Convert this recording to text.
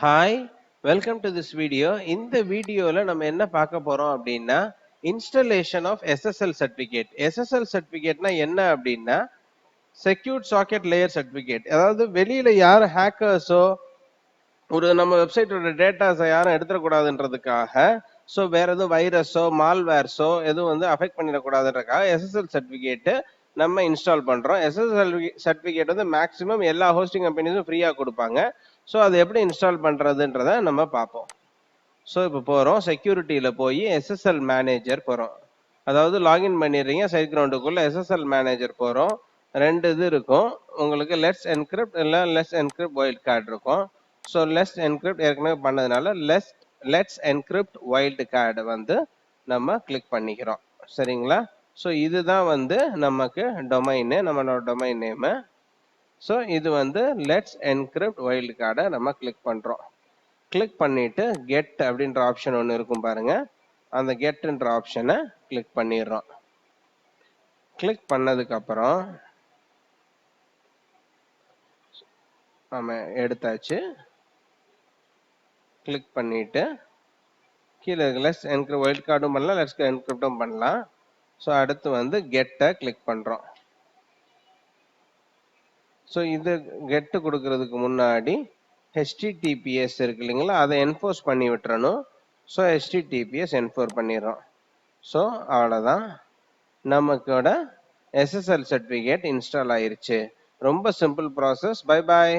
Hi, welcome to this video. இந்த வீடியோல நம்ம என்ன பார்க்க போறோம் அப்படின்னா installation of SSL certificate. SSL சர்டிபிகேட்னா என்ன அப்படின்னா செக்யூர்ட் சாக்கெட் லேயர் சர்டிபிகேட். அதாவது வெளியில யார் ஹேக்கர்ஸோ நம்ம வெப்சைட்டோட டேட்டாஸை யாரும் எடுத்துடக்கூடாதுன்றதுக்காக, ஸோ வேற எதுவும் வைரஸோ மால்வேர்ஸோ எதுவும் வந்து அஃபெக்ட் பண்ணிடக்கூடாதுன்றதுக்காக எஸ்எஸ்எல் சர்டிபிகேட்டு நம்ம இன்ஸ்டால் பண்றோம். எஸ்எஸ்எல் சர்டிபிகேட் வந்து மேக்ஸிமம் எல்லா ஹோஸ்டிங் கம்பெனிஸும் ஃப்ரீயா கொடுப்பாங்க. ஸோ அதை எப்படி இன்ஸ்டால் பண்றதுன்றத நம்ம பார்ப்போம். ஸோ இப்போ போறோம், செக்யூரிட்டியில போய் எஸ்எஸ்எல் மேனேஜர் போறோம். அதாவது லாகின் பண்ணிடுறீங்க சைட் கிரவுண்டுக்குள்ள, எஸ்எஸ்எல் மேனேஜர் போறோம். ரெண்டு இது இருக்கும் உங்களுக்கு, லெட்ஸ் என்கிரிப்ட் இல்லை லெட்ஸ் என்கிரிப்ட் வைல்ட் கார்டு இருக்கும். ஸோ லெட்ஸ் என்கிரிப்ட் ஏற்கனவே பண்ணதுனால லெட்ஸ் என்கிரிப்ட் வைல்ட் கார்டு வந்து நம்ம கிளிக் பண்ணிக்கிறோம். சரிங்களா? ஸோ இதுதான் வந்து நமக்கு டொமைனு, நம்மளோட டொமைன் நேமு. ஸோ இது வந்து லெட்ஸ் என்கிரிப்ட் வைல்ட் கார்டை நம்ம கிளிக் பண்ணுறோம். கிளிக் பண்ணிட்டு கெட் அப்படின்ற ஆப்ஷன் ஒன்று இருக்கும் பாருங்க, அந்த கெட்ன்ற ஆப்ஷனை கிளிக் பண்ணிடுறோம். கிளிக் பண்ணதுக்கு அப்புறம் நம்ம எடுத்தாச்சு. கிளிக் பண்ணிட்டு கீழே லெட்ஸ் என்கிரிப்ட் வைல்ட் கார்டும் பண்ணலாம், லெட்ஸ் என்கிரிப்டும் பண்ணலாம். ஸோ அடுத்து வந்து கெட்டை கிளிக் பண்ணுறோம். ஸோ இது கெட்டு கொடுக்கறதுக்கு முன்னாடி ஹெச்டிடிபிஎஸ் இருக்கு இல்லைங்களா, அதை என்ஃபோர்ஸ் பண்ணி விட்டுறணும். ஸோ ஹெச்டிடிபிஎஸ் என்ஃபோர் பண்ணிடுறோம். ஸோ அவ்வளோதான், நமக்கோட எஸ்எஸ்எல் சர்டிஃபிகேட் இன்ஸ்டால் ஆயிருச்சு. ரொம்ப சிம்பிள் ப்ராசஸ். Bye bye.